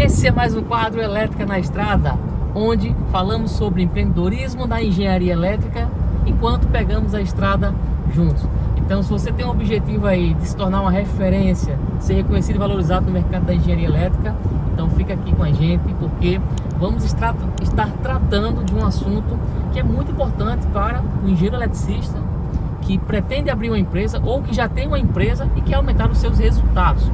Esse é mais um quadro Elétrica na Estrada, onde falamos sobre empreendedorismo na engenharia elétrica enquanto pegamos a estrada juntos. Então, se você tem um objetivo aí de se tornar uma referência, ser reconhecido e valorizado no mercado da engenharia elétrica, então fica aqui com a gente, porque vamos estar tratando de um assunto que é muito importante para o engenheiro eletricista que pretende abrir uma empresa ou que já tem uma empresa e quer aumentar os seus resultados.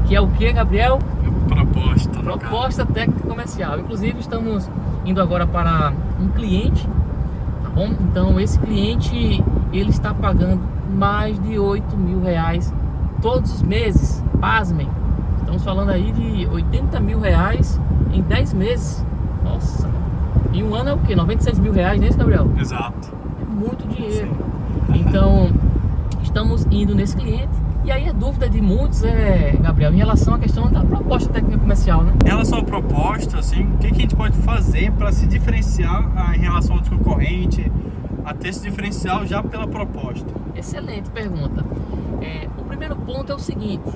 Que é o que, Gabriel? Proposta técnica comercial. Inclusive, estamos indo agora para um cliente, tá bom? Então, esse cliente, ele está pagando mais de R$8.000 todos os meses. Pasmem, estamos falando aí de R$80.000 em 10 meses. Nossa, em um ano é o quê? R$96.000, não é isso, Gabriel? Exato. É muito dinheiro. Então, estamos indo nesse cliente. E aí a dúvida de muitos Gabriel, em relação à questão da proposta técnica comercial, né? Em relação à proposta, assim, o que a gente pode fazer para se diferenciar em relação aos concorrentes, até esse diferencial já pela proposta? Excelente pergunta. O primeiro ponto é o seguinte: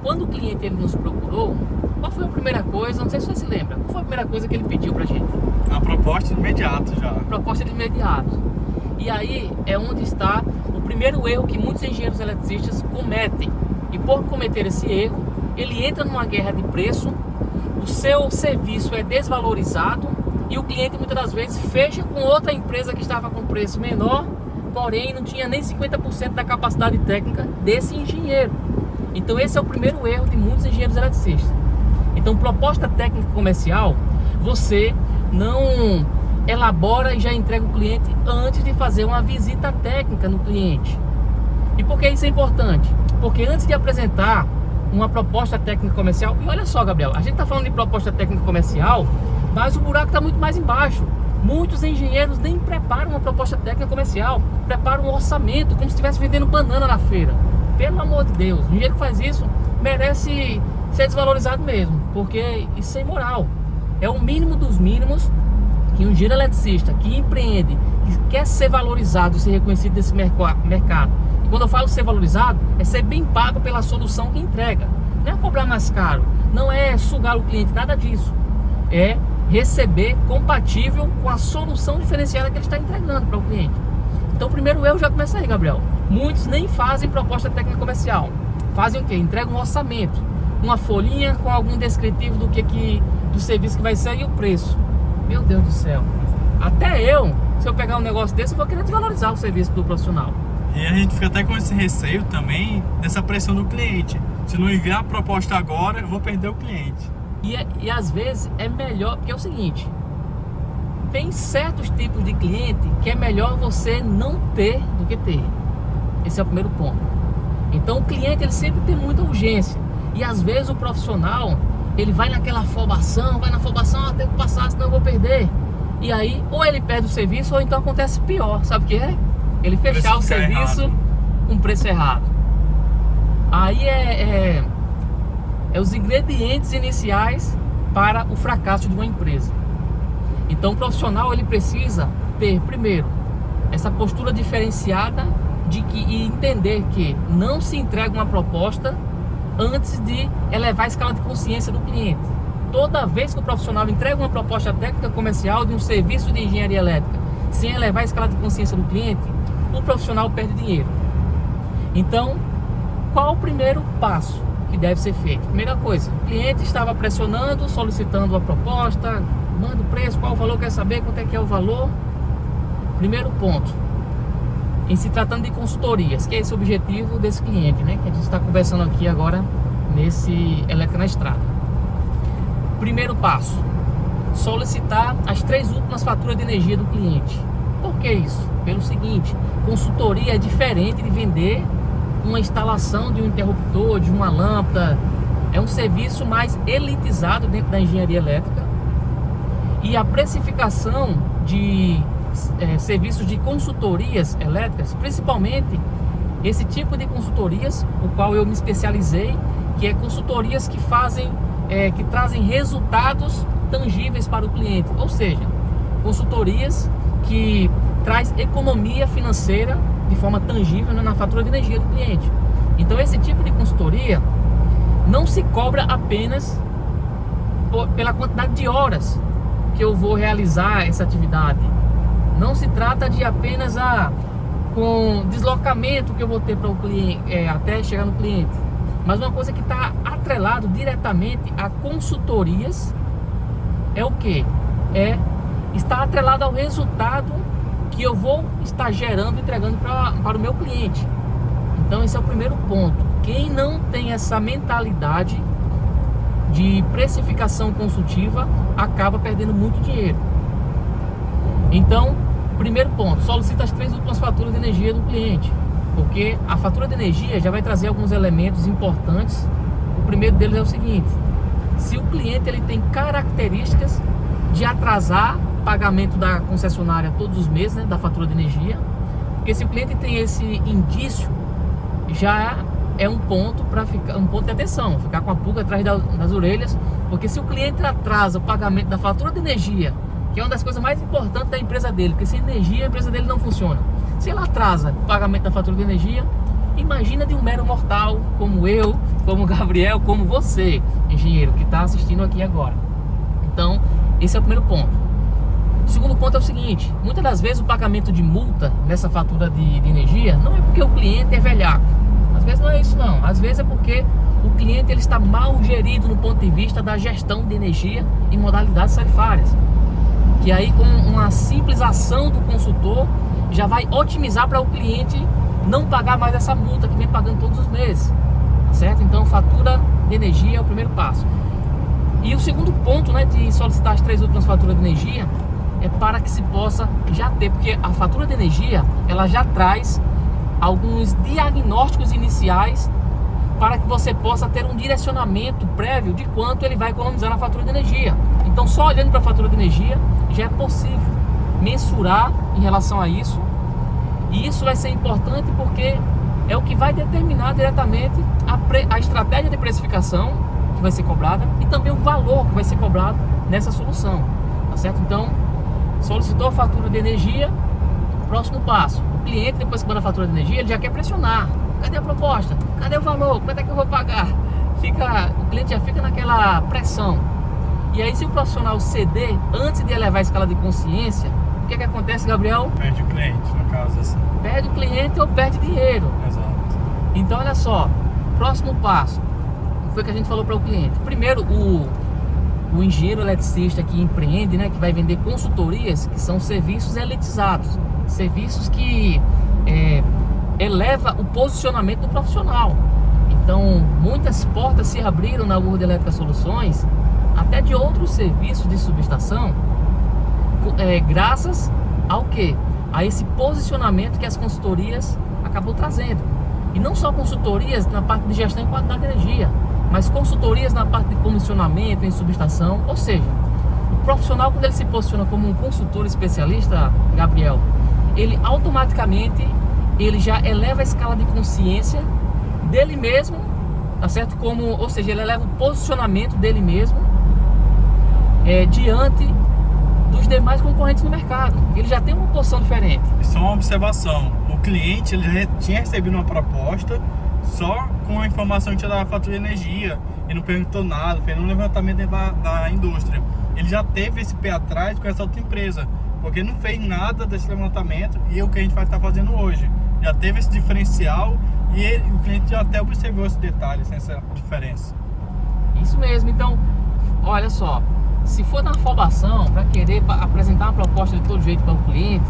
quando o cliente ele nos procurou, qual foi a primeira coisa? Não sei se você se lembra. Qual foi a primeira coisa que ele pediu pra gente? A proposta de imediato já. Proposta de imediato. E aí é onde está o primeiro erro que muitos engenheiros eletricistas cometem. E por cometer esse erro, ele entra numa guerra de preço, o seu serviço é desvalorizado e o cliente muitas das vezes fecha com outra empresa que estava com preço menor, porém não tinha nem 50% da capacidade técnica desse engenheiro. Então esse é o primeiro erro de muitos engenheiros eletricistas. Então, proposta técnica comercial, você não elabora e já entrega o cliente antes de fazer uma visita técnica no cliente. E por que isso é importante? Porque antes de apresentar uma proposta técnica comercial, e olha só, Gabriel, a gente está falando de proposta técnica comercial, mas o buraco está muito mais embaixo. Muitos engenheiros nem preparam uma proposta técnica comercial, preparam um orçamento, como se estivesse vendendo banana na feira. Pelo amor de Deus, o engenheiro que faz isso merece ser desvalorizado mesmo, porque isso é imoral. É o mínimo dos mínimos que um engenheiro eletricista que empreende, que quer ser valorizado, ser reconhecido nesse mercado. E quando eu falo ser valorizado, é ser bem pago pela solução que entrega. Não é cobrar mais caro, não é sugar o cliente, nada disso. É receber compatível com a solução diferenciada que ele está entregando para o cliente. Então o primeiro erro já começa aí, Gabriel. Muitos nem fazem proposta técnica comercial. Fazem o quê? Entregam um orçamento, uma folhinha com algum descritivo do serviço que vai ser e o preço. Meu Deus do céu. Até eu, se eu pegar um negócio desse, eu vou querer desvalorizar o serviço do profissional. E a gente fica até com esse receio também dessa pressão do cliente. Se não enviar a proposta agora, eu vou perder o cliente. E às vezes é melhor, porque é o seguinte: tem certos tipos de cliente que é melhor você não ter do que ter. Esse é o primeiro ponto. Então o cliente ele sempre tem muita urgência. E às vezes o profissional ele vai naquela afobação, tenho que passar, senão eu vou perder. E aí, ou ele perde o serviço, ou então acontece pior. Sabe o que é? Ele fechar o serviço com um preço errado. Aí é os ingredientes iniciais para o fracasso de uma empresa. Então o profissional ele precisa ter, primeiro, essa postura diferenciada e entender que não se entrega uma proposta antes de elevar a escala de consciência do cliente. Toda vez que o profissional entrega uma proposta técnica comercial de um serviço de engenharia elétrica sem elevar a escala de consciência do cliente, o profissional perde dinheiro. Então, qual o primeiro passo que deve ser feito? Primeira coisa, o cliente estava pressionando, solicitando a proposta, manda o preço, qual o valor, quer saber quanto é que é o valor. Primeiro ponto, em se tratando de consultorias, que é esse o objetivo desse cliente, né? Que a gente está conversando aqui agora nesse Elétrica na Estrada. Primeiro passo, solicitar as 3 últimas faturas de energia do cliente. Por que isso? Pelo seguinte: consultoria é diferente de vender uma instalação de um interruptor, de uma lâmpada. É um serviço mais elitizado dentro da engenharia elétrica. E a precificação de serviços de consultorias elétricas, principalmente esse tipo de consultorias, o qual eu me especializei, que é consultorias que trazem resultados tangíveis para o cliente, ou seja, consultorias que traz economia financeira de forma tangível na fatura de energia do cliente. Então esse tipo de consultoria não se cobra apenas pela quantidade de horas que eu vou realizar essa atividade. Não se trata de apenas com deslocamento que eu vou ter para o cliente, até chegar no cliente, mas uma coisa que está atrelado diretamente a consultorias é o que? Está atrelado ao resultado que eu vou estar gerando, entregando para o meu cliente. Então esse é o primeiro ponto. Quem não tem essa mentalidade de precificação consultiva acaba perdendo muito dinheiro. Então, primeiro ponto, solicita as 3 últimas faturas de energia do cliente, porque a fatura de energia já vai trazer alguns elementos importantes. O primeiro deles é o seguinte: se o cliente ele tem características de atrasar pagamento da concessionária todos os meses, né, da fatura de energia, porque se o cliente tem esse indício, já é um ponto de atenção, ficar com a pulga atrás das orelhas, porque se o cliente atrasa o pagamento da fatura de energia, que é uma das coisas mais importantes da empresa dele, porque sem energia a empresa dele não funciona. Se ela atrasa o pagamento da fatura de energia, imagina de um mero mortal como eu, como o Gabriel, como você, engenheiro, que está assistindo aqui agora. Então, esse é o primeiro ponto. O segundo ponto é o seguinte: muitas das vezes o pagamento de multa nessa fatura de energia não é porque o cliente é velhaco. Às vezes não é isso não. Às vezes é porque o cliente ele está mal gerido no ponto de vista da gestão de energia em modalidades tarifárias. Que aí, com uma simples ação do consultor, já vai otimizar para o cliente não pagar mais essa multa que vem pagando todos os meses, certo? Então, fatura de energia é o primeiro passo. E o segundo ponto, né, de solicitar as 3 últimas faturas de energia é para que se possa já ter, porque a fatura de energia ela já traz alguns diagnósticos iniciais para que você possa ter um direcionamento prévio de quanto ele vai economizar na fatura de energia. Então, só olhando para a fatura de energia já é possível mensurar em relação a isso. E isso vai ser importante porque é o que vai determinar diretamente a estratégia de precificação que vai ser cobrada e também o valor que vai ser cobrado nessa solução, tá certo? Então, solicitou a fatura de energia, próximo passo: o cliente, depois que manda a fatura de energia, ele já quer pressionar. Cadê a proposta? Cadê o valor? Quanto é que eu vou pagar? O cliente já fica naquela pressão. E aí, se o profissional ceder antes de elevar a escala de consciência, o que é que acontece, Gabriel? Perde o cliente, no caso assim. Perde o cliente ou perde dinheiro. Exato. Então, olha só, próximo passo, foi o que a gente falou para o cliente. Primeiro, o engenheiro eletricista que empreende, né, que vai vender consultorias, que são serviços elitizados, serviços que eleva o posicionamento do profissional. Então, muitas portas se abriram na World Elétrica Soluções, até de outros serviços de subestação, graças ao quê? A esse posicionamento que as consultorias acabou trazendo. E não só consultorias na parte de gestão e qualidade de energia, mas consultorias na parte de comissionamento em subestação. Ou seja, o profissional, quando ele se posiciona como um consultor especialista, Gabriel, ele automaticamente ele já eleva a escala de consciência dele mesmo, tá certo? Ou seja, ele eleva o posicionamento dele mesmo diante dos demais concorrentes no mercado. Ele já tem uma posição diferente. Isso é uma observação. O cliente ele já tinha recebido uma proposta só com a informação que tinha da fatura de energia e não perguntou nada, fez um levantamento da indústria. Ele já teve esse pé atrás com essa outra empresa, porque não fez nada desse levantamento, e é o que a gente vai estar fazendo hoje. Já teve esse diferencial e o cliente já até observou esse detalhe, essa diferença. Isso mesmo. Então, olha só, se for na afobação para querer apresentar uma proposta de todo jeito para o cliente,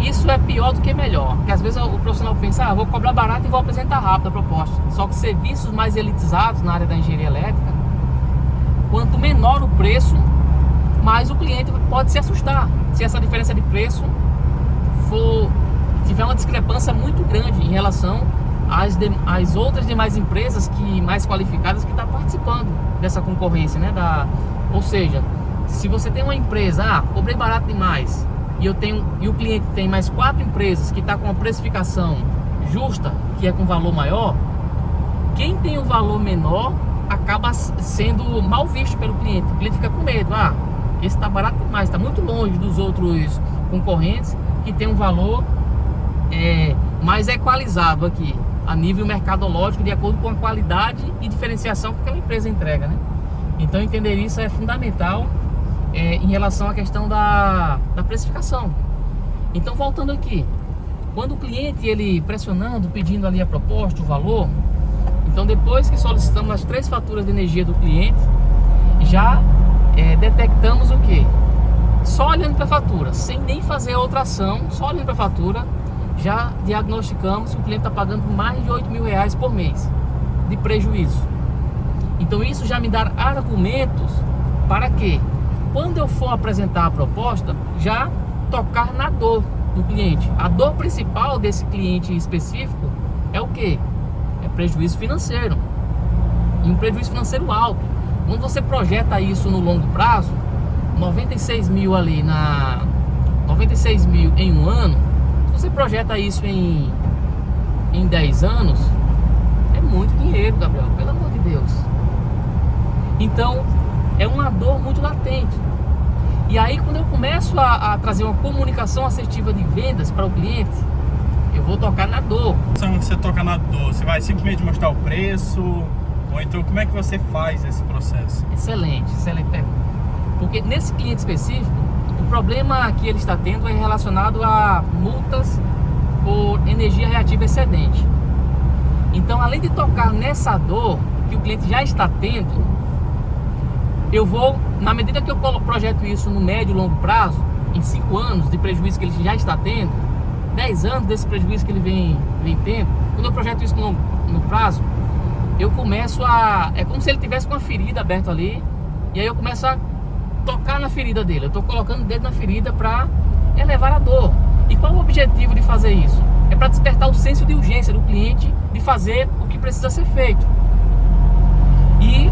isso é pior do que melhor. Porque às vezes o profissional pensa, vou cobrar barato e vou apresentar rápido a proposta. Só que serviços mais elitizados na área da engenharia elétrica, quanto menor o preço, mais o cliente pode se assustar. Se essa diferença de preço tiver uma discrepância muito grande em relação às outras demais empresas mais qualificadas que estão participando dessa concorrência, né? Ou seja, se você tem uma empresa, cobrei barato demais, e o cliente tem mais 4 empresas que está com uma precificação justa, que é com valor maior, quem tem um valor menor acaba sendo mal visto pelo cliente. O cliente fica com medo, esse está barato demais, está muito longe dos outros concorrentes que tem um valor mais equalizado aqui, a nível mercadológico, de acordo com a qualidade e diferenciação que aquela empresa entrega, né? Então entender isso é fundamental em relação à questão da precificação. Então voltando aqui, quando o cliente ele pressionando, pedindo ali a proposta, o valor, então depois que solicitamos as 3 faturas de energia do cliente, já detectamos o que? Só olhando para a fatura, sem nem fazer outra ação, só olhando para a fatura, já diagnosticamos que o cliente está pagando mais de R$8.000 por mês de prejuízo. Então isso já me dá argumentos para que, quando eu for apresentar a proposta, já tocar na dor do cliente. A dor principal desse cliente específico é o que? É prejuízo financeiro. E um prejuízo financeiro alto. Quando você projeta isso no longo prazo, 96 mil ali 96 mil em um ano, se você projeta isso em 10 anos, é muito dinheiro, Gabriel, pelo amor de Deus. Então, é uma dor muito latente. E aí, quando eu começo a trazer uma comunicação assertiva de vendas para o cliente, eu vou tocar na dor. Você toca na dor, você vai simplesmente mostrar o preço, ou então como é que você faz esse processo? Excelente pergunta. Porque nesse cliente específico, o problema que ele está tendo é relacionado a multas por energia reativa excedente. Então, além de tocar nessa dor que o cliente já está tendo, eu vou, na medida que eu projeto isso no médio e longo prazo, em 5 anos de prejuízo que ele já está tendo, 10 anos desse prejuízo que ele vem tendo, quando eu projeto isso no prazo, eu começo é como se ele tivesse uma ferida aberta ali, e aí eu começo a tocar na ferida dele. Eu estou colocando o dedo na ferida para elevar a dor. E qual o objetivo de fazer isso? É para despertar o senso de urgência do cliente de fazer o que precisa ser feito. E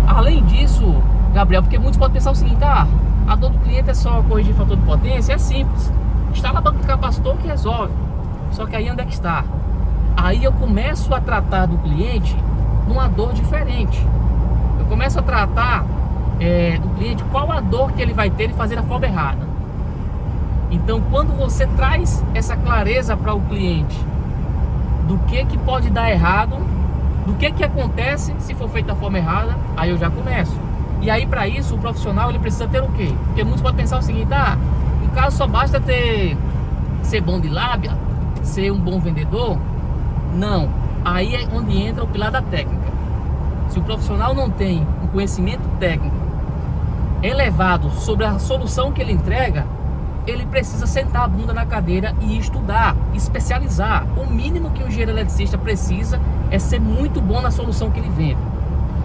além disso, Gabriel, porque muitos podem pensar o seguinte: a dor do cliente é só corrigir fator de potência, é simples, está na banca de capacitor que resolve. Só que aí onde é que está? Aí eu começo a tratar do cliente numa dor diferente. Eu começo a tratar do cliente qual a dor que ele vai ter de fazer da forma errada. Então, quando você traz essa clareza para o cliente do que pode dar errado, do que acontece se for feito da forma errada, aí eu já começo. E aí, para isso, o profissional ele precisa ter o quê? Porque muitos podem pensar o seguinte: no caso só basta ser bom de lábia, ser um bom vendedor. Não, aí é onde entra o pilar da técnica. Se o profissional não tem um conhecimento técnico elevado sobre a solução que ele entrega, ele precisa sentar a bunda na cadeira e estudar, especializar. O mínimo que o engenheiro eletricista precisa é ser muito bom na solução que ele vende.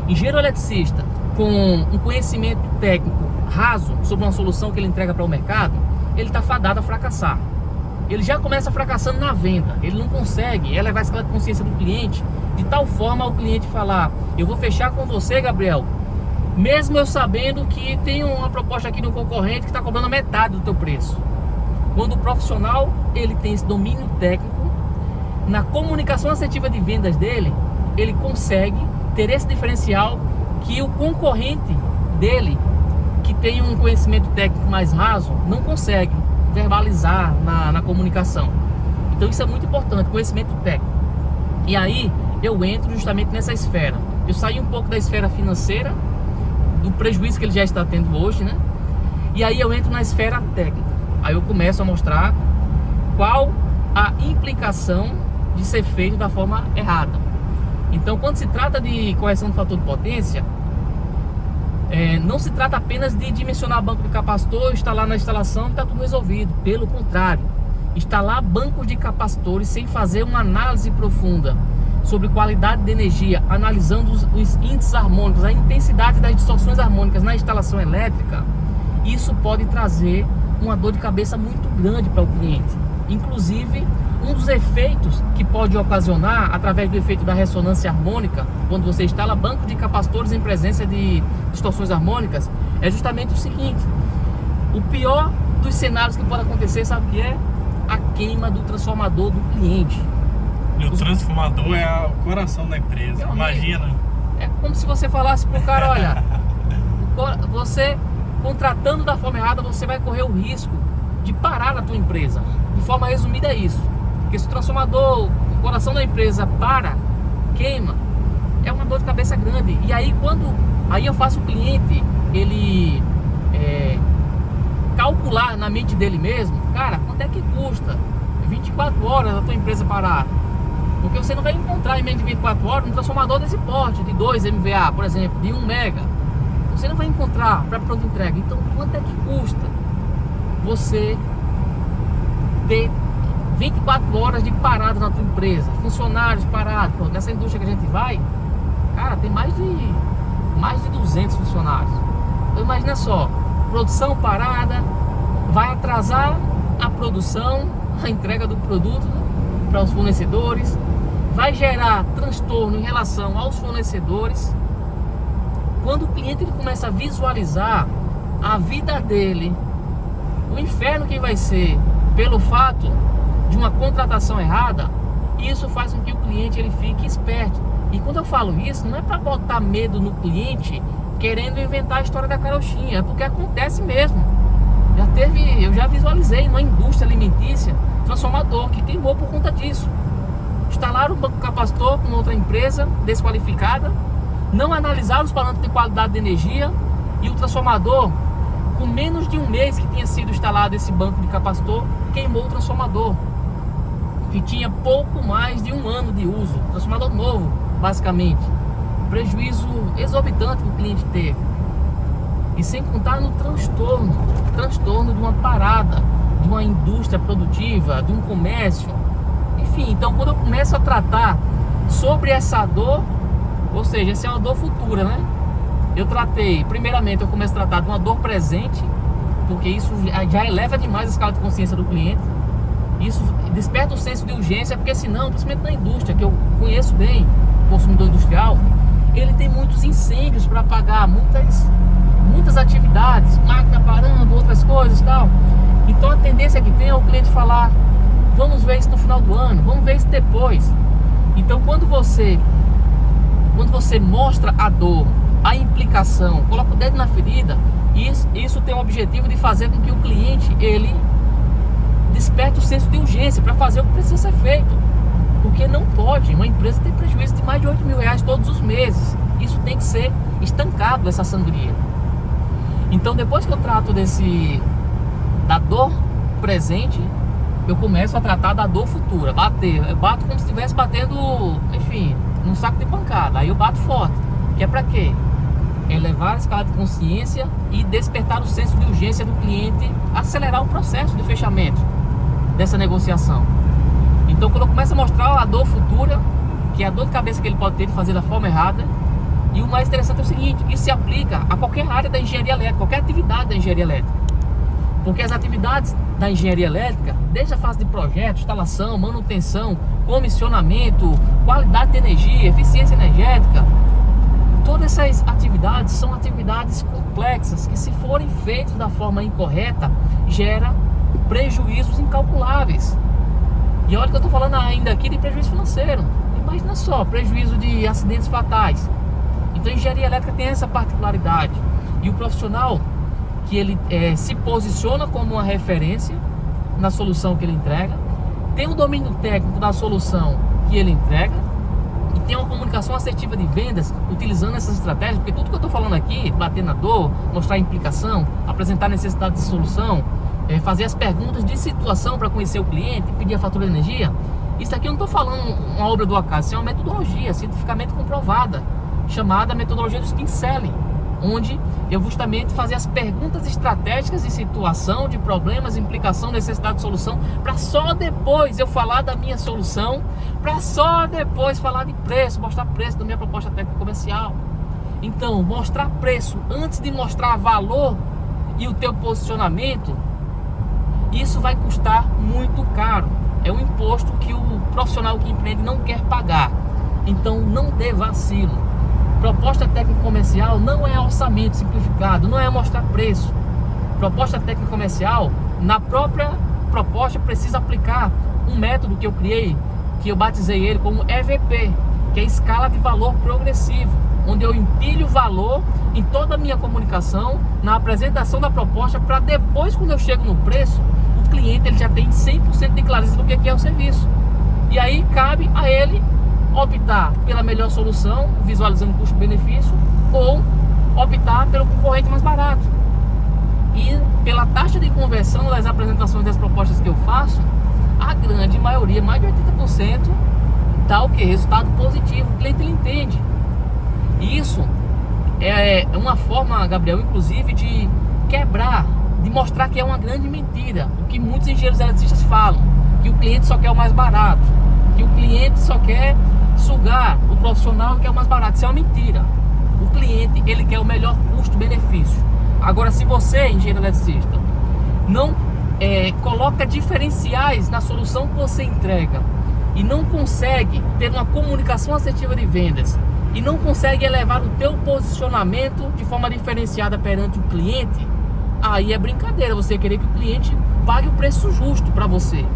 Engenheiro eletricista com um conhecimento técnico raso sobre uma solução que ele entrega para o mercado, ele está fadado a fracassar. Ele já começa fracassando na venda. Ele não consegue elevar a escala de consciência do cliente de tal forma ao cliente falar: eu vou fechar com você, Gabriel, mesmo eu sabendo que tem uma proposta aqui no concorrente que está cobrando a metade do teu preço. Quando o profissional ele tem esse domínio técnico, na comunicação assertiva de vendas dele, ele consegue ter esse diferencial que o concorrente dele, que tem um conhecimento técnico mais raso, não consegue verbalizar na comunicação. Então isso é muito importante, conhecimento técnico. E aí eu entro justamente nessa esfera. Eu saio um pouco da esfera financeira, do prejuízo que ele já está tendo hoje, né? E aí eu entro na esfera técnica. Aí eu começo a mostrar qual a implicação de ser feito da forma errada. Então, quando se trata de correção do fator de potência, não se trata apenas de dimensionar banco de capacitor, instalar na instalação e está tudo resolvido. Pelo contrário, instalar bancos de capacitores sem fazer uma análise profunda sobre qualidade de energia, analisando os índices harmônicos, a intensidade das distorções harmônicas na instalação elétrica, isso pode trazer uma dor de cabeça muito grande para o cliente. Inclusive, um dos efeitos que pode ocasionar, através do efeito da ressonância harmônica, quando você instala banco de capacitores em presença de distorções harmônicas, é justamente o seguinte: o pior dos cenários que pode acontecer, sabe o que é? A queima do transformador do cliente. E o transformador é o coração da empresa, imagina. É como se você falasse pro cara: olha, você contratando da forma errada, você vai correr o risco de parar na tua empresa. De forma resumida é isso. Porque se o transformador coração da empresa queima, é uma dor de cabeça grande. E aí aí eu faço o cliente ele calcular na mente dele mesmo, cara, quanto é que custa 24 horas a tua empresa parar? Porque você não vai encontrar em menos de 24 horas um transformador desse porte, de 2 MVA, por exemplo, de 1 mega. Você não vai encontrar para pronta entrega. Então, quanto é que custa você ter 24 horas de parada na tua empresa, funcionários parados? Pô, nessa indústria que a gente vai, cara, tem mais de 200 funcionários. Então, imagina só, produção parada, vai atrasar a produção, a entrega do produto para os fornecedores, vai gerar transtorno em relação aos fornecedores. Quando o cliente ele começa a visualizar a vida dele, o inferno que vai ser pelo fato de uma contratação errada, isso faz com que o cliente ele fique esperto. E quando eu falo isso, não é para botar medo no cliente querendo inventar a história da carochinha, é porque acontece mesmo. Eu já visualizei numa indústria alimentícia transformador que queimou por conta disso. Instalaram o banco capacitor com outra empresa desqualificada, não analisaram os parâmetros de qualidade de energia, e o transformador, com menos de um mês que tinha sido instalado esse banco de capacitor, queimou o transformador, que tinha pouco mais de 1 ano de uso, transformador novo, basicamente. Prejuízo exorbitante que o cliente teve. E sem contar no transtorno de uma parada, de uma indústria produtiva, de um comércio. Enfim, então quando eu começo a tratar sobre essa dor, ou seja, essa é uma dor futura, né? Primeiramente eu começo a tratar de uma dor presente, porque isso já eleva demais a escala de consciência do cliente. Isso desperta o senso de urgência, porque senão, principalmente na indústria, que eu conheço bem, o consumidor industrial, ele tem muitos incêndios para apagar, muitas atividades, máquina parando, outras coisas e tal. Então a tendência que tem é o cliente falar, vamos ver isso no final do ano, vamos ver isso depois. Então quando você mostra a dor, a implicação, coloca o dedo na ferida, isso tem o objetivo de fazer com que o cliente ele desperte o senso de urgência para fazer o que precisa ser feito. Porque não pode uma empresa ter prejuízo de mais de 8 mil reais todos os meses. Isso tem que ser estancado, essa sangria. Então depois que eu trato da dor presente, eu começo a tratar da dor futura. Eu bato como se estivesse batendo, enfim, num saco de pancada. Aí eu bato forte. Que é para quê? Elevar a escala de consciência e despertar o senso de urgência do cliente, acelerar o processo de fechamento dessa negociação. Então quando eu começo a mostrar a dor futura, que é a dor de cabeça que ele pode ter de fazer da forma errada, e o mais interessante é o seguinte, isso se aplica a qualquer área da engenharia elétrica, qualquer atividade da engenharia elétrica. Porque as atividades da engenharia elétrica, desde a fase de projeto, instalação, manutenção, comissionamento, qualidade de energia, eficiência energética, todas essas atividades são atividades complexas que, se forem feitas da forma incorreta, gera prejuízos incalculáveis. E olha que eu estou falando ainda aqui de prejuízo financeiro. Imagina só, prejuízo de acidentes fatais. Então a engenharia elétrica tem essa particularidade. E o profissional que ele se posiciona como uma referência na solução que ele entrega, tem o domínio técnico da solução que ele entrega, e tem uma comunicação assertiva de vendas utilizando essas estratégias, porque tudo que eu estou falando aqui, bater na dor, mostrar a implicação, apresentar a necessidade de solução, fazer as perguntas de situação para conhecer o cliente, pedir a fatura de energia, isso aqui eu não estou falando uma obra do acaso, isso é uma metodologia cientificamente comprovada, chamada metodologia do spin selling, onde eu justamente fazer as perguntas estratégicas de situação, de problemas, implicação, necessidade de solução, para só depois eu falar da minha solução, para só depois falar de preço, mostrar preço da minha proposta técnica comercial. Então, mostrar preço antes de mostrar valor e o teu posicionamento, isso vai custar muito caro. É um imposto que o profissional que empreende não quer pagar. Então, não dê vacilo. Proposta técnica comercial não é orçamento simplificado, não é mostrar preço. Proposta técnica comercial, na própria proposta, precisa aplicar um método que eu criei, que eu batizei ele como EVP, que é escala de valor progressivo, onde eu empilho valor em toda a minha comunicação, na apresentação da proposta, para depois, quando eu chego no preço, o cliente ele já tem 100% de clareza do que é o serviço. E aí cabe a ele optar pela melhor solução, visualizando custo-benefício, ou optar pelo concorrente mais barato. E pela taxa de conversão das apresentações das propostas que eu faço, a grande maioria, mais de 80%, dá o que? Resultado positivo. O cliente ele entende. Isso é uma forma, Gabriel, inclusive, de quebrar, de mostrar que é uma grande mentira o que muitos engenheiros eletricistas falam, que o cliente só quer o mais barato, que o cliente só quer sugar o profissional que é o mais barato. Isso é uma mentira. O cliente, ele quer o melhor custo-benefício. Agora, se você, engenheiro eletricista, não coloca diferenciais na solução que você entrega e não consegue ter uma comunicação assertiva de vendas e não consegue elevar o teu posicionamento de forma diferenciada perante o cliente, aí é brincadeira você querer que o cliente pague o preço justo para você.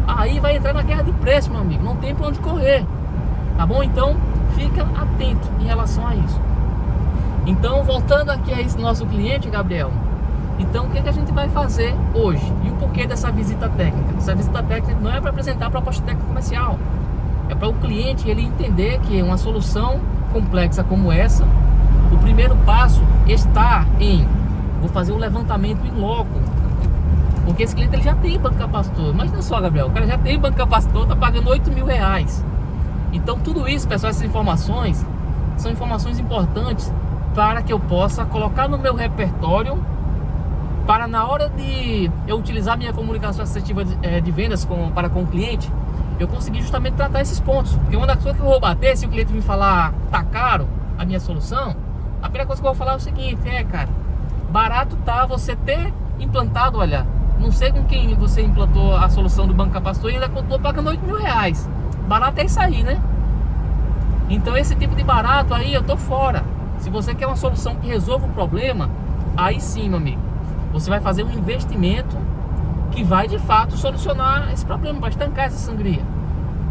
Aí vai entrar na guerra de preço, meu amigo, não tem para onde correr, tá bom? Então fica atento em relação a isso. Então, voltando aqui a esse nosso cliente, Gabriel, então o que a gente vai fazer hoje? E o porquê dessa visita técnica? Essa visita técnica não é para apresentar a proposta técnica comercial, é para o cliente ele entender que uma solução complexa como essa, o primeiro passo está em vou fazer um levantamento em loco, porque esse cliente ele já tem banco capacitor. Imagina só, Gabriel, o cara já tem banco capacitor, tá pagando R$8.000. Então tudo isso, pessoal, essas informações são informações importantes para que eu possa colocar no meu repertório, para na hora de eu utilizar minha comunicação assertiva de vendas para com o cliente, eu conseguir justamente tratar esses pontos. Porque uma das coisas que eu vou bater, se o cliente me falar tá caro a minha solução, a primeira coisa que eu vou falar é o seguinte: cara, barato tá você ter implantado, olha, não sei com quem você implantou a solução do banco capacitor e ainda continuou pagando R$8.000. Barato é isso aí, né? Então esse tipo de barato aí eu tô fora. Se você quer uma solução que resolva o problema, aí sim, meu amigo, você vai fazer um investimento que vai de fato solucionar esse problema, vai estancar essa sangria.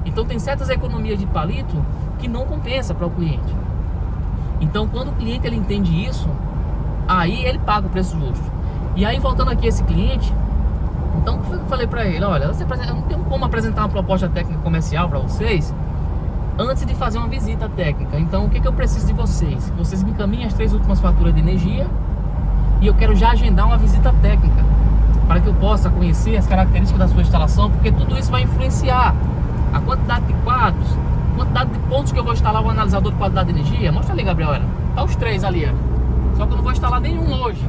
Então tem certas economias de palito que não compensa para o cliente. Então quando o cliente ele entende isso, aí ele paga o preço justo. E aí, voltando aqui a esse cliente, então o que eu falei para ele? Olha, eu não tenho como apresentar uma proposta técnica comercial para vocês antes de fazer uma visita técnica. Então o que eu preciso de vocês? Que vocês me encaminhem as 3 últimas faturas de energia e eu quero já agendar uma visita técnica para que eu possa conhecer as características da sua instalação, porque tudo isso vai influenciar a quantidade de quadros, a quantidade de pontos que eu vou instalar o analisador de qualidade de energia. Mostra ali, Gabriel, olha. Tá os 3 ali, ó. Só que eu não vou instalar nenhum hoje.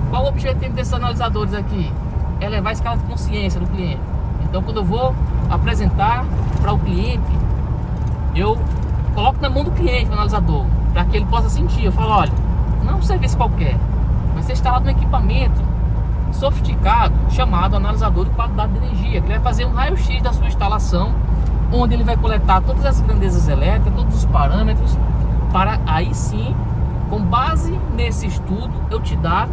Qual o objetivo desses analisadores aqui? É levar a escala de consciência do cliente. Então quando eu vou apresentar para o cliente, eu coloco na mão do cliente o analisador, para que ele possa sentir. Eu falo, olha, não é um serviço qualquer, vai ser instalado um equipamento sofisticado chamado analisador de qualidade de energia, que ele vai fazer um raio-x da sua instalação, onde ele vai coletar todas as grandezas elétricas, todos os parâmetros, para aí sim, com base nesse estudo, eu te dar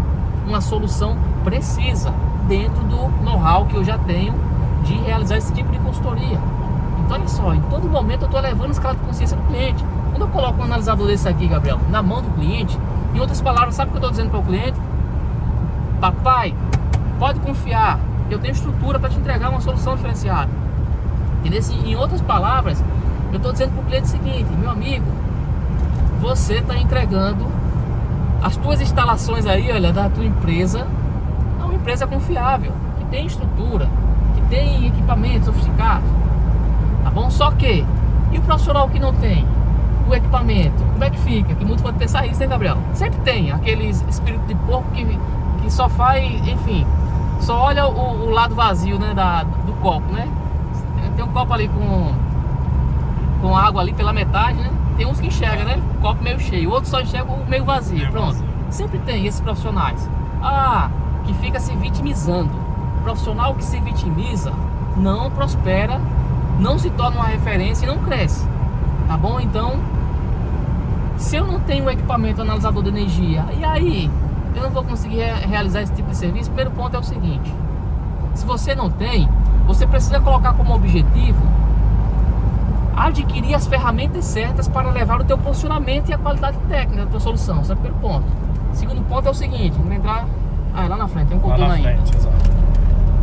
uma solução precisa dentro do know-how que eu já tenho de realizar esse tipo de consultoria. Então olha só, em todo momento eu estou levando a escala de consciência do cliente. Quando eu coloco um analisador desse aqui, Gabriel, na mão do cliente, em outras palavras, sabe o que eu estou dizendo para o cliente? Papai, pode confiar, eu tenho estrutura para te entregar uma solução diferenciada. E em outras palavras, eu estou dizendo para o cliente o seguinte: meu amigo, você está entregando as tuas instalações aí, olha, da tua empresa, é uma empresa confiável, que tem estrutura, que tem equipamento sofisticado, tá bom? Só que, e o profissional que não tem o equipamento, como é que fica? Que muitos podem pensar isso, né, Gabriel? Sempre tem aquele espírito de porco que só faz, enfim, só olha o lado vazio, né, do copo, né? Tem um copo ali com água ali pela metade, né? Tem uns que enxergam, né? O copo meio cheio, outros só enxergam o meio vazio. Pronto. Sempre tem esses profissionais. Que fica se vitimizando. O profissional que se vitimiza não prospera, não se torna uma referência e não cresce. Tá bom? Então, se eu não tenho um equipamento analisador de energia, e aí eu não vou conseguir realizar esse tipo de serviço. Primeiro ponto é o seguinte: se você não tem, você precisa colocar como objetivo adquirir as ferramentas certas para levar o teu posicionamento e a qualidade técnica da tua solução. Esse é o primeiro ponto. Segundo ponto é o seguinte: vamos entrar lá na frente, tem um contorno ainda.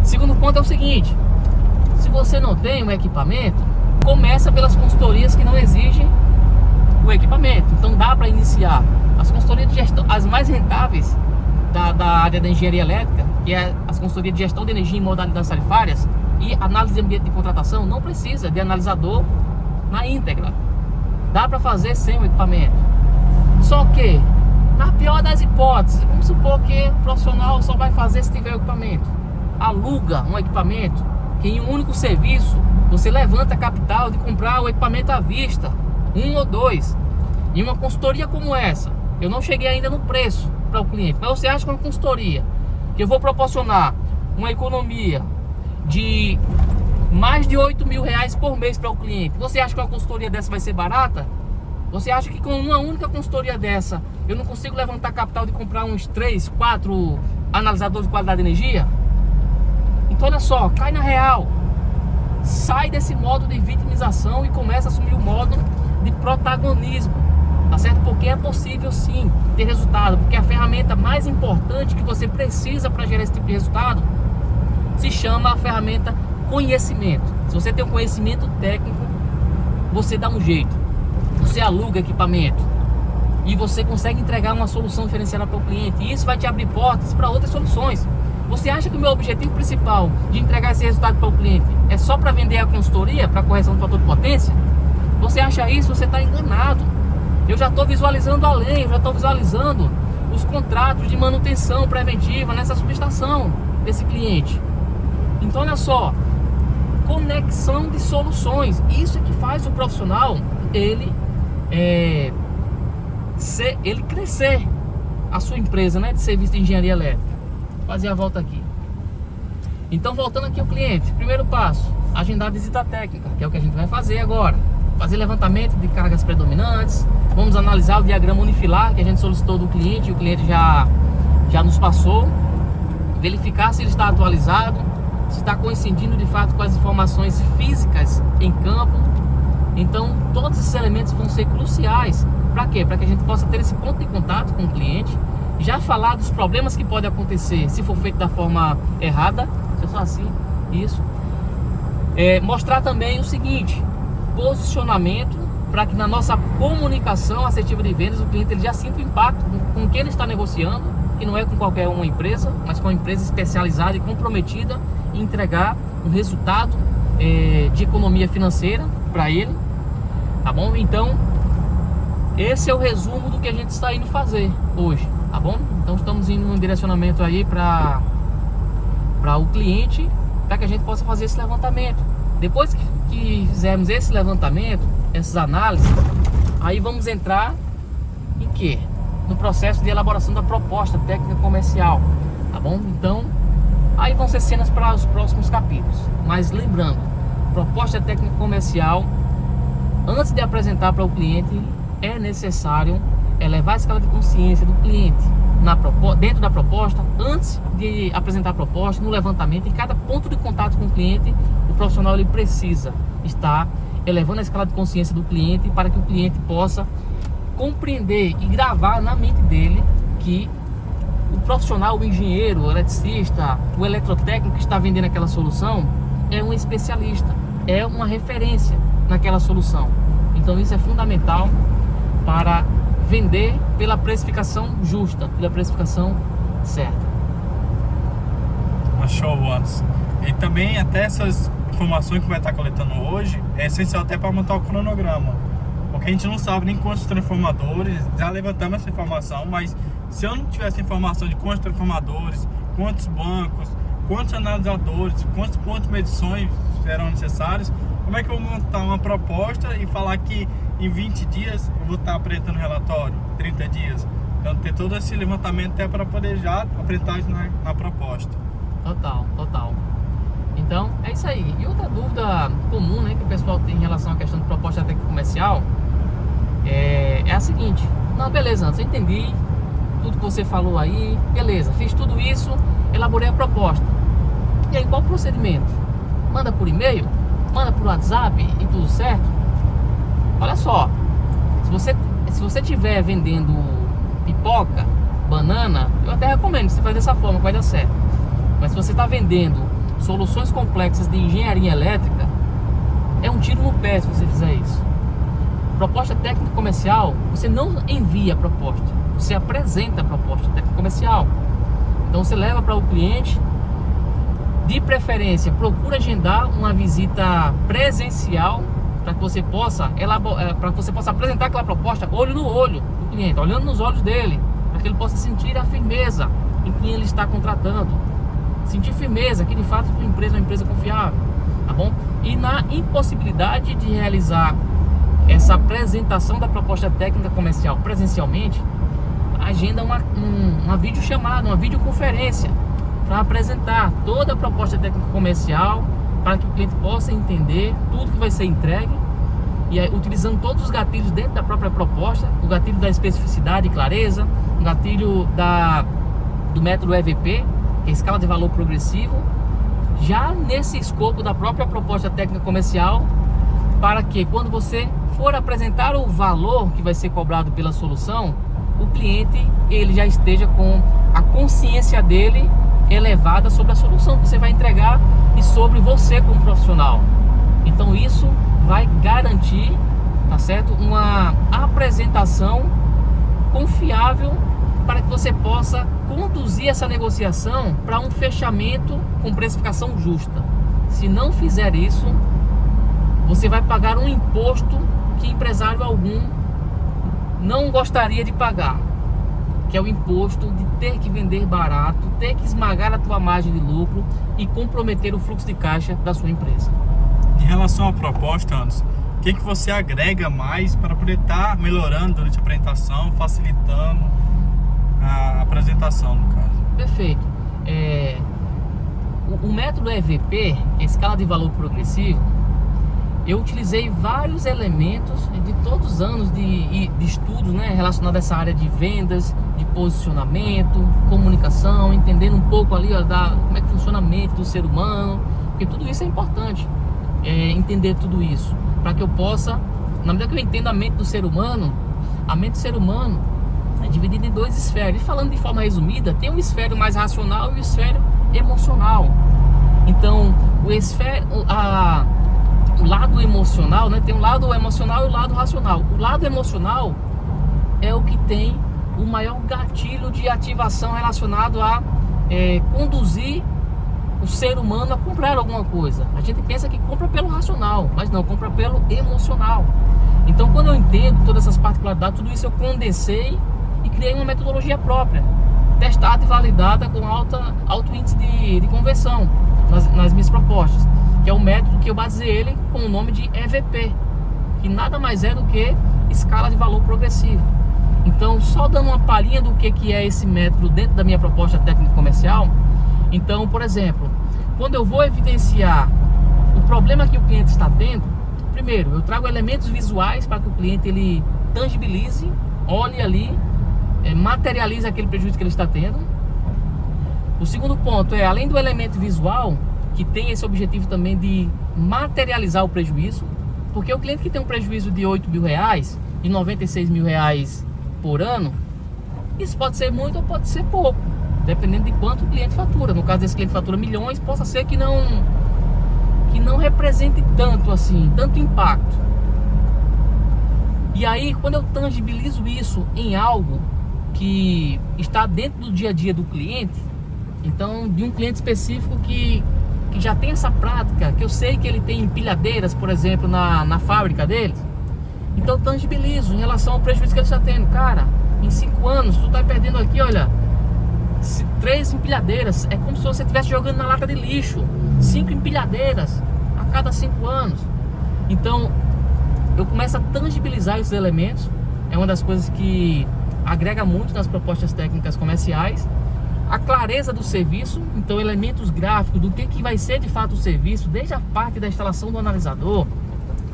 Segundo ponto é o seguinte: se você não tem um equipamento, começa pelas consultorias que não exigem o equipamento. Então dá para iniciar as consultorias de gestão, as mais rentáveis da área da engenharia elétrica, que é as consultorias de gestão de energia em modalidades tarifárias e análise de ambiente de contratação. Não precisa de analisador na íntegra, dá para fazer sem o equipamento. Só que, na pior das hipóteses, vamos supor que o profissional só vai fazer se tiver o equipamento. Aluga um equipamento que em um único serviço você levanta capital de comprar o equipamento à vista, um ou dois. Em uma consultoria como essa, eu não cheguei ainda no preço para o cliente, mas você acha que uma consultoria que eu vou proporcionar uma economia de mais de R$8.000 por mês para o cliente, você acha que uma consultoria dessa vai ser barata? Você acha que com uma única consultoria dessa eu não consigo levantar capital de comprar uns 3, 4 analisadores de qualidade de energia? Então olha só, cai na real, sai desse modo de vitimização e começa a assumir o modo de protagonismo, tá certo? Porque é possível sim ter resultado, porque a ferramenta mais importante que você precisa para gerar esse tipo de resultado se chama a ferramenta conhecimento. Se você tem um conhecimento técnico, você dá um jeito, você aluga equipamento e você consegue entregar uma solução diferenciada para o cliente, e isso vai te abrir portas para outras soluções. Você acha que o meu objetivo principal de entregar esse resultado para o cliente é só para vender a consultoria para correção do fator de potência? Você acha isso, você está enganado. Eu já estou visualizando além, eu já estou visualizando os contratos de manutenção preventiva nessa subestação desse cliente. Então olha só, conexão de soluções, isso é que faz o profissional ele crescer a sua empresa, né, de serviço de engenharia elétrica. Vou fazer a volta aqui. Então voltando aqui ao cliente, primeiro passo, agendar a visita técnica, que é o que a gente vai fazer agora. Fazer levantamento de cargas predominantes, vamos analisar o diagrama unifilar que a gente solicitou do cliente e o cliente já nos passou, verificar se ele está atualizado, se está coincidindo de fato com as informações físicas em campo. Então todos esses elementos vão ser cruciais. Para quê? Para que a gente possa ter esse ponto de contato com o cliente, já falar dos problemas que podem acontecer se for feito da forma errada, se eu sou assim, isso. Mostrar também o seguinte, posicionamento, para que na nossa comunicação assertiva de vendas o cliente ele já sinta o impacto com quem ele está negociando, que não é com qualquer uma empresa, mas com uma empresa especializada e comprometida em entregar um resultado de economia financeira para ele, tá bom? Então esse é o resumo do que a gente está indo fazer hoje, tá bom? Então estamos indo num direcionamento aí para o cliente, para que a gente possa fazer esse levantamento. Depois que fizermos esse levantamento, essas análises, aí vamos entrar em quê? No processo de elaboração da proposta técnica comercial, tá bom? Então aí vão ser cenas para os próximos capítulos. Mas lembrando, proposta técnica comercial, antes de apresentar para o cliente, é necessário elevar a escala de consciência do cliente dentro da proposta, antes de apresentar a proposta, no levantamento, em cada ponto de contato com o cliente, o profissional ele precisa estar elevando a escala de consciência do cliente para que o cliente possa compreender e gravar na mente dele que o profissional, o engenheiro, o eletricista, o eletrotécnico que está vendendo aquela solução é um especialista, é uma referência naquela solução. Então isso é fundamental para vender pela precificação justa, pela precificação certa. Show, Anderson. E também até essas informações que vai estar coletando hoje é essencial até para montar o cronograma, porque a gente não sabe nem quantos transformadores, já levantamos essa informação, mas se eu não tivesse informação de quantos transformadores, quantos bancos, quantos analisadores, quantos pontos de medições serão necessários, como é que eu vou montar uma proposta e falar que em 20 dias eu vou estar apresentando relatório, 30 dias? Então ter todo esse levantamento até para poder já apresentar isso na proposta. Total. Então é isso aí. E outra dúvida comum, né, que o pessoal tem em relação à questão de proposta técnica comercial é a seguinte: não, beleza, Anderson, eu entendi tudo que você falou aí, beleza, fiz tudo isso, elaborei a proposta. E aí, qual o procedimento? Manda por e-mail? Manda por WhatsApp e tudo certo? Olha só, se você estiver vendendo pipoca, banana, eu até recomendo você fazer dessa forma, vai dar certo. Mas se você está vendendo soluções complexas de engenharia elétrica, é um tiro no pé se você fizer isso. Proposta técnica comercial, você não envia a proposta, você apresenta a proposta técnica comercial. Então você leva para o cliente, de preferência, procura agendar uma visita presencial para que você possa apresentar aquela proposta olho no olho do cliente, olhando nos olhos dele, para que ele possa sentir a firmeza em quem ele está contratando, sentir firmeza que de fato a tua empresa é uma empresa confiável, tá bom? E na impossibilidade de realizar essa apresentação da proposta técnica comercial presencialmente, agenda uma videochamada, uma videoconferência para apresentar toda a proposta técnica comercial, para que o cliente possa entender tudo que vai ser entregue, e aí, utilizando todos os gatilhos dentro da própria proposta, o gatilho da especificidade e clareza, o gatilho do método EVP, que é a escala de valor progressivo, já nesse escopo da própria proposta técnica comercial, para que quando você for apresentar o valor que vai ser cobrado pela solução, o cliente ele já esteja com a consciência dele elevada sobre a solução que você vai entregar e sobre você como profissional. Então isso vai garantir, tá certo, uma apresentação confiável para que você possa conduzir essa negociação para um fechamento com precificação justa. Se não fizer isso, você vai pagar um imposto que empresário algum não gostaria de pagar, que é o imposto de ter que vender barato, ter que esmagar a tua margem de lucro e comprometer o fluxo de caixa da sua empresa. Em relação à proposta, Anderson, o que você agrega mais para poder estar melhorando durante a apresentação, facilitando a apresentação, no caso? Perfeito. O método EVP, escala de valor progressivo, eu utilizei vários elementos de todos os anos de estudos, né, relacionados a essa área de vendas, de posicionamento, comunicação, entendendo um pouco ali como é que funciona a mente do ser humano, porque tudo isso é importante, entender tudo isso, para que eu possa, na medida que eu entendo a mente do ser humano, é dividida em duas esferas. E falando de forma resumida, tem um hemisfério mais racional e um hemisfério emocional. Então, o lado emocional, né? Tem um lado emocional e o lado racional. O lado emocional é o que tem o maior gatilho de ativação relacionado a conduzir o ser humano a comprar alguma coisa. A gente pensa que compra pelo racional, mas não, compra pelo emocional. Então, quando eu entendo todas essas particularidades, tudo isso eu condensei e criei uma metodologia própria, testada e validada com alto índice de conversão nas minhas propostas, que é um método que eu baseei ele com o nome de EVP, que nada mais é do que escala de valor progressivo. Então, só dando uma palhinha do que é esse método dentro da minha proposta técnica comercial. Então, por exemplo, quando eu vou evidenciar o problema que o cliente está tendo, primeiro, eu trago elementos visuais para que o cliente ele tangibilize, olhe ali, materialize aquele prejuízo que ele está tendo. O segundo ponto é, além do elemento visual, que tem esse objetivo também de materializar o prejuízo, porque o cliente que tem um prejuízo de R$8.000, de R$96.000 por ano, isso pode ser muito ou pode ser pouco, dependendo de quanto o cliente fatura. No caso desse cliente fatura milhões, possa ser que não represente tanto assim, tanto impacto. E aí, quando eu tangibilizo isso em algo que está dentro do dia a dia do cliente, então de um cliente específico que já tem essa prática, que eu sei que ele tem empilhadeiras, por exemplo, na fábrica deles, então eu tangibilizo em relação ao prejuízo que ele está tendo. Cara, em 5 anos tu está perdendo aqui, olha, 3 empilhadeiras, é como se você estivesse jogando na lata de lixo, 5 empilhadeiras a cada 5 anos. Então eu começo a tangibilizar esses elementos, é uma das coisas que agrega muito nas propostas técnicas comerciais. A clareza do serviço, então elementos gráficos do que vai ser de fato o serviço, desde a parte da instalação do analisador,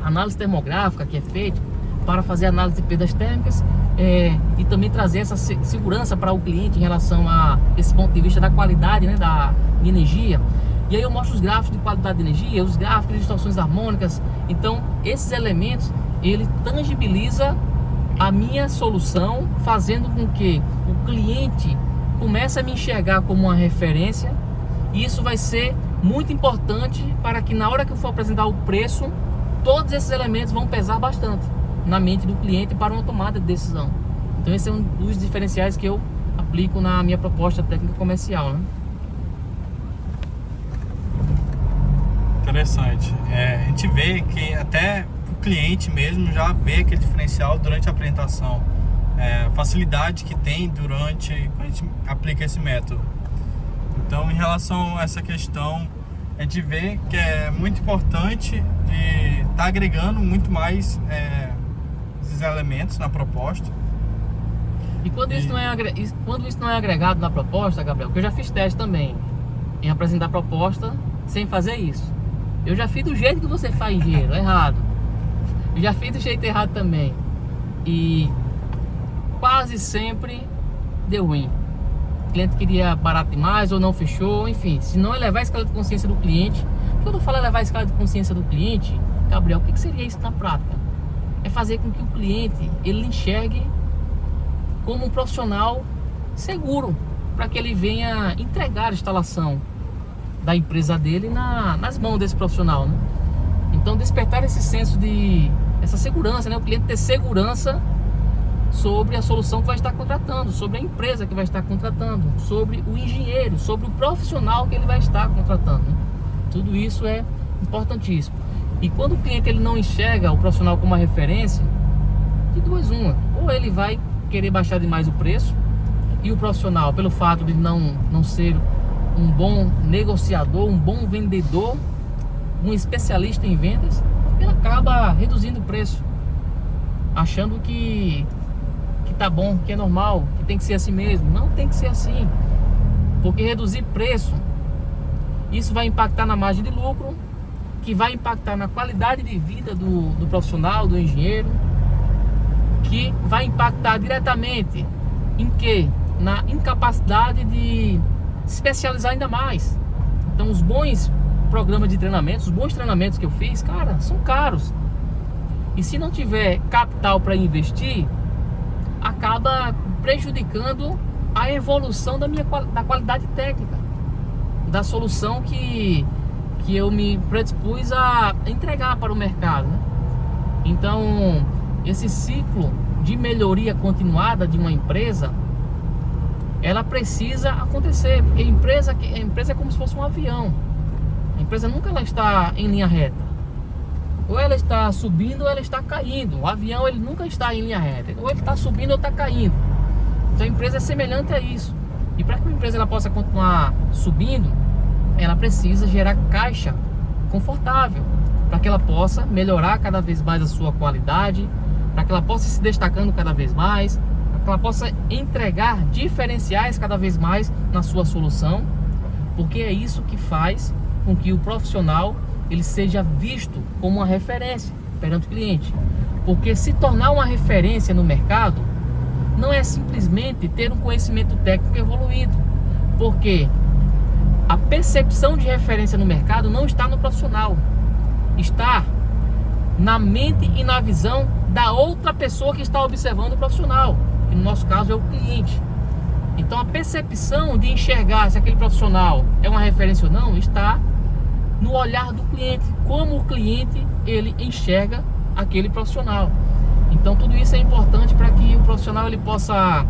análise termográfica que é feita para fazer análise de perdas térmicas, e também trazer essa segurança para o cliente em relação a esse ponto de vista da qualidade, né, de energia. E aí eu mostro os gráficos de qualidade de energia, os gráficos de distorções harmônicas. Então esses elementos, ele tangibiliza a minha solução, fazendo com que o cliente comece a me enxergar como uma referência. E isso vai ser muito importante para que na hora que eu for apresentar o preço, todos esses elementos vão pesar bastante na mente do cliente para uma tomada de decisão. Então esse é um dos diferenciais que eu aplico na minha proposta técnica comercial, né? Interessante. A gente vê que até o cliente mesmo já vê aquele diferencial durante a apresentação, a facilidade que tem durante quando a gente aplica esse método. Então, em relação a essa questão, a gente vê que é muito importante e está agregando muito mais esses elementos na proposta. E quando isso não é agregado na proposta, Gabriel, que eu já fiz teste também em apresentar proposta sem fazer isso. Eu já fiz do jeito que você faz, engenheiro, errado. Eu já fiz do jeito errado também. E quase sempre deu ruim. O cliente queria barato demais ou não fechou, enfim. Se não elevar a escala de consciência do cliente. Quando eu falo elevar a escala de consciência do cliente, Gabriel, o que seria isso na prática? É fazer com que o cliente ele enxergue como um profissional seguro, para que ele venha entregar a instalação da empresa dele nas mãos desse profissional, né? Então despertar esse senso essa segurança, né? O cliente ter segurança sobre a solução que vai estar contratando, sobre a empresa que vai estar contratando, sobre o engenheiro, sobre o profissional que ele vai estar contratando, né? Tudo isso é importantíssimo. E quando o cliente ele não enxerga o profissional como uma referência, de duas uma, ou ele vai querer baixar demais o preço, e o profissional, pelo fato de não ser um bom negociador, um bom vendedor, um especialista em vendas, ele acaba reduzindo o preço, achando que tá bom, que é normal, que tem que ser assim mesmo. Não tem que ser assim, porque reduzir preço, isso vai impactar na margem de lucro, que vai impactar na qualidade de vida do profissional, do engenheiro, que vai impactar diretamente em quê? Na incapacidade de se especializar ainda mais. Então os bons programas de treinamento, os bons treinamentos que eu fiz, cara, são caros. E se não tiver capital para investir, acaba prejudicando a evolução da qualidade técnica, da solução que eu me predispus a entregar para o mercado, né? Então, esse ciclo de melhoria continuada de uma empresa, ela precisa acontecer, porque a empresa é como se fosse um avião. A empresa nunca ela está em linha reta. Ou ela está subindo ou ela está caindo. O avião ele nunca está em linha reta. Ou ele está subindo ou está caindo. Então a empresa é semelhante a isso. E para que uma empresa ela possa continuar subindo, ela precisa gerar caixa confortável, para que ela possa melhorar cada vez mais a sua qualidade, para que ela possa se destacando cada vez mais, para que ela possa entregar diferenciais cada vez mais na sua solução, porque é isso que faz com que o profissional ele seja visto como uma referência perante o cliente. Porque se tornar uma referência no mercado não é simplesmente ter um conhecimento técnico evoluído, porque a percepção de referência no mercado não está no profissional, está na mente e na visão da outra pessoa que está observando o profissional, que no nosso caso é o cliente. Então a percepção de enxergar se aquele profissional é uma referência ou não está no olhar do cliente, como o cliente ele enxerga aquele profissional. Então tudo isso é importante para que o profissional ele possa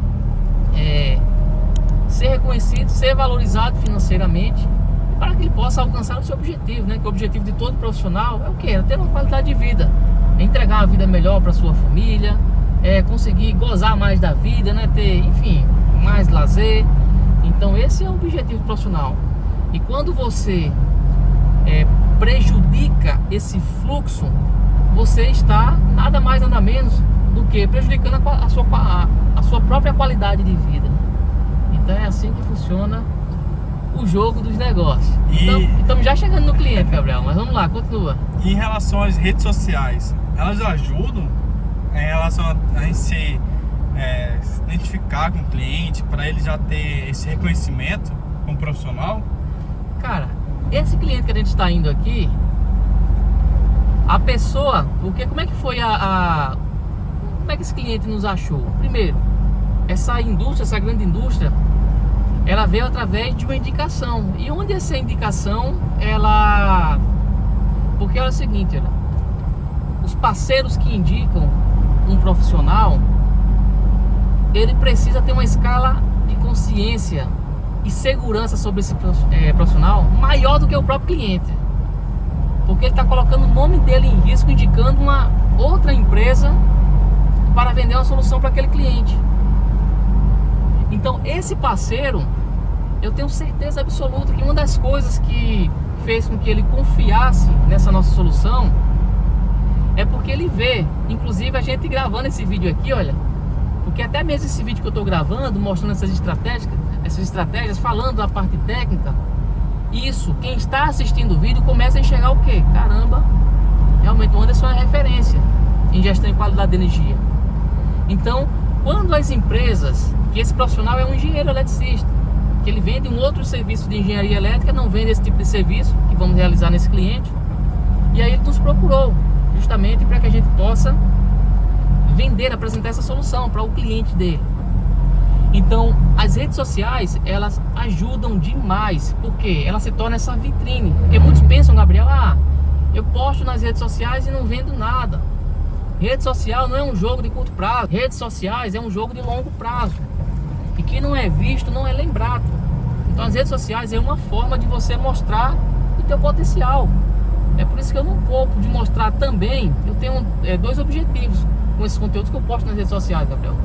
ser reconhecido, ser valorizado financeiramente, para que ele possa alcançar o seu objetivo, né? Que o objetivo de todo profissional é o quê? É ter uma qualidade de vida, é entregar uma vida melhor para sua família, é conseguir gozar mais da vida, né? Ter, enfim, mais lazer. Então esse é o objetivo profissional. E quando você prejudica esse fluxo, você está nada mais nada menos do que prejudicando a sua própria qualidade de vida. Então é assim que funciona o jogo dos negócios. Então, estamos já chegando no cliente, Gabriel, mas vamos lá, continua. E em relação às redes sociais, elas ajudam em relação a gente se identificar com o cliente, para ele já ter esse reconhecimento como profissional? Cara, esse cliente que a gente está indo aqui, a pessoa, porque como é que foi como é que esse cliente nos achou? Primeiro, essa indústria, essa grande indústria, ela veio através de uma indicação. E onde essa indicação, porque é o seguinte, os parceiros que indicam um profissional, ele precisa ter uma escala de consciência e segurança sobre esse profissional maior do que o próprio cliente, porque ele está colocando o nome dele em risco, indicando uma outra empresa para vender uma solução para aquele cliente. Então esse parceiro, eu tenho certeza absoluta que uma das coisas que fez com que ele confiasse nessa nossa solução é porque ele vê, inclusive a gente gravando esse vídeo aqui, olha, porque até mesmo esse vídeo que eu estou gravando, mostrando essas estratégias, falando da parte técnica, isso, quem está assistindo o vídeo começa a enxergar o quê? Caramba, realmente o Anderson é referência em gestão e qualidade de energia. Então, quando as empresas, que esse profissional é um engenheiro eletricista, que ele vende um outro serviço de engenharia elétrica, não vende esse tipo de serviço que vamos realizar nesse cliente, e aí ele nos procurou justamente para que a gente possa vender, apresentar essa solução para o cliente dele. Então as redes sociais, elas ajudam demais, porque ela se torna essa vitrine, porque muitos pensam, Gabriel, eu posto nas redes sociais e não vendo nada. Rede social não é um jogo de curto prazo, redes sociais é um jogo de longo prazo, e quem não é visto não é lembrado. Então as redes sociais é uma forma de você mostrar o teu potencial. É por isso que eu não poupo de mostrar também. Eu tenho dois objetivos com esses conteúdos que eu posto nas redes sociais, Gabriel.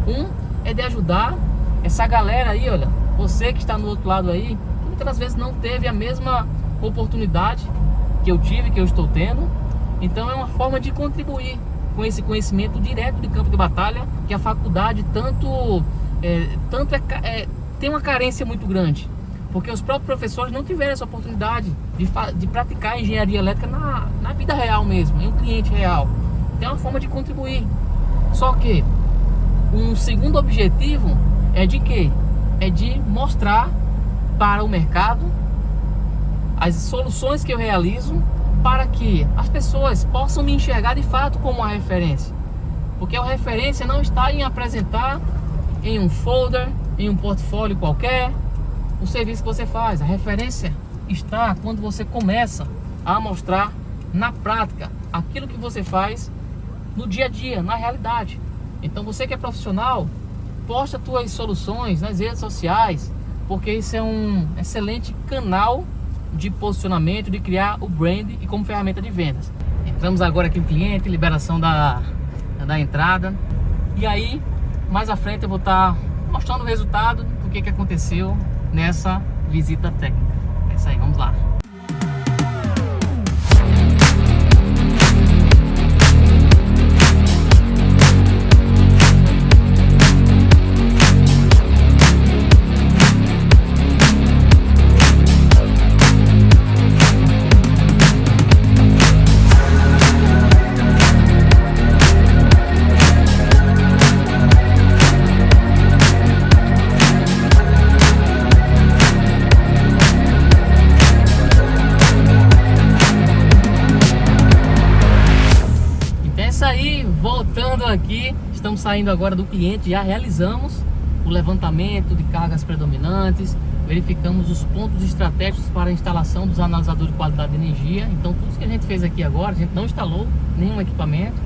Um é de ajudar essa galera aí, olha, você que está no outro lado aí, que muitas vezes não teve a mesma oportunidade que eu tive, que eu estou tendo. Então é uma forma de contribuir com esse conhecimento direto de campo de batalha, que a faculdade tem uma carência muito grande, porque os próprios professores não tiveram essa oportunidade de praticar engenharia elétrica na vida real mesmo, em um cliente real. Tem uma forma de contribuir. Só que um segundo objetivo é de quê? É de mostrar para o mercado as soluções que eu realizo, para que as pessoas possam me enxergar de fato como uma referência. Porque a referência não está em apresentar em um folder, em um portfólio qualquer, o serviço que você faz. A referência está quando você começa a mostrar na prática aquilo que você faz no dia a dia, na realidade. Então você que é profissional, posta suas soluções nas redes sociais, porque isso é um excelente canal de posicionamento, de criar o brand e como ferramenta de vendas. Entramos agora aqui no cliente, liberação da entrada, e aí mais à frente eu vou estar mostrando o resultado do que aconteceu nessa visita técnica. É isso aí, vamos lá. Voltando aqui, estamos saindo agora do cliente, já realizamos o levantamento de cargas predominantes, verificamos os pontos estratégicos para a instalação dos analisadores de qualidade de energia. Então tudo isso que a gente fez aqui agora, a gente não instalou nenhum equipamento.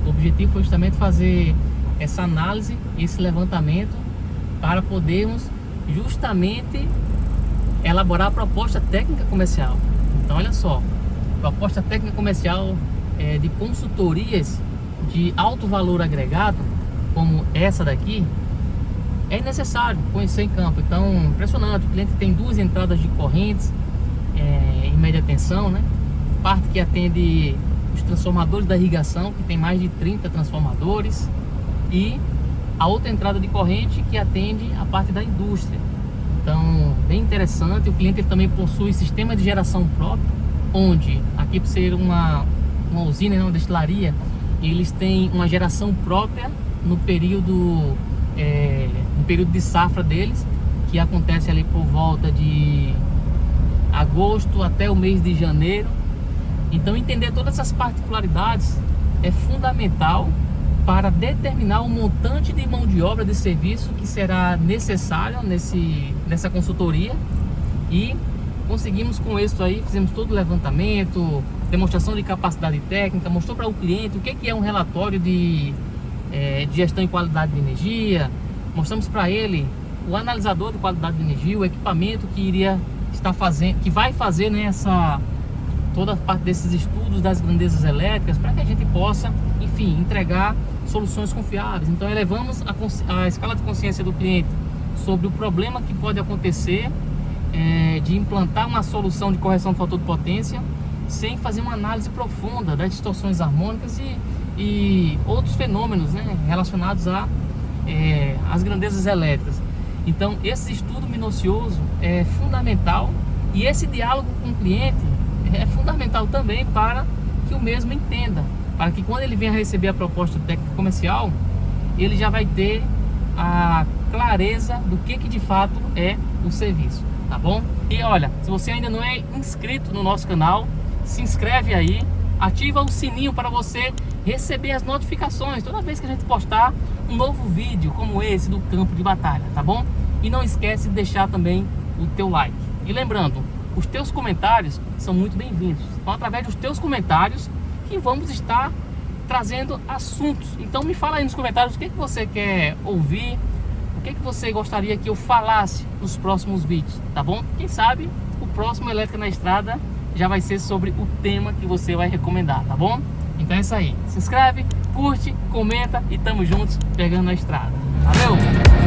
O objetivo foi justamente fazer essa análise, esse levantamento, para podermos justamente elaborar a proposta técnica comercial. Então olha só, proposta técnica comercial de consultorias de alto valor agregado, como essa daqui, é necessário conhecer em campo. Então, impressionante, o cliente tem 2 entradas de correntes em média tensão, né? Parte que atende os transformadores da irrigação, que tem mais de 30 transformadores, e a outra entrada de corrente que atende a parte da indústria. Então, bem interessante. O cliente também possui sistema de geração próprio, onde, aqui por ser uma usina, uma destilaria, eles têm uma geração própria no período de safra deles, que acontece ali por volta de agosto até o mês de janeiro. Então entender todas essas particularidades é fundamental para determinar o montante de mão de obra de serviço que será necessário nessa consultoria, e conseguimos com isso aí, fizemos todo o levantamento, demonstração de capacidade técnica, mostrou para o cliente o que é um relatório de gestão e qualidade de energia, mostramos para ele o analisador de qualidade de energia, o equipamento que iria estar fazendo, que vai fazer toda a parte desses estudos das grandezas elétricas, para que a gente possa, enfim, entregar soluções confiáveis. Então elevamos a escala de consciência do cliente sobre o problema que pode acontecer de implantar uma solução de correção de fator de potência sem fazer uma análise profunda das distorções harmônicas e outros fenômenos, né, relacionados às grandezas elétricas. Então esse estudo minucioso é fundamental, e esse diálogo com o cliente é fundamental também para que o mesmo entenda, para que quando ele venha receber a proposta técnica comercial, ele já vai ter a clareza do que de fato é o serviço, tá bom? E olha, se você ainda não é inscrito no nosso canal, se inscreve aí, ativa o sininho para você receber as notificações toda vez que a gente postar um novo vídeo como esse do campo de batalha, tá bom? E não esquece de deixar também o teu like. E lembrando, os teus comentários são muito bem-vindos. Então, através dos teus comentários que vamos estar trazendo assuntos. Então me fala aí nos comentários o que você quer ouvir, o que você gostaria que eu falasse nos próximos vídeos, tá bom? Quem sabe o próximo Elétrica na Estrada já vai ser sobre o tema que você vai recomendar, tá bom? Então é isso aí. Se inscreve, curte, comenta e tamo juntos pegando a estrada. Valeu!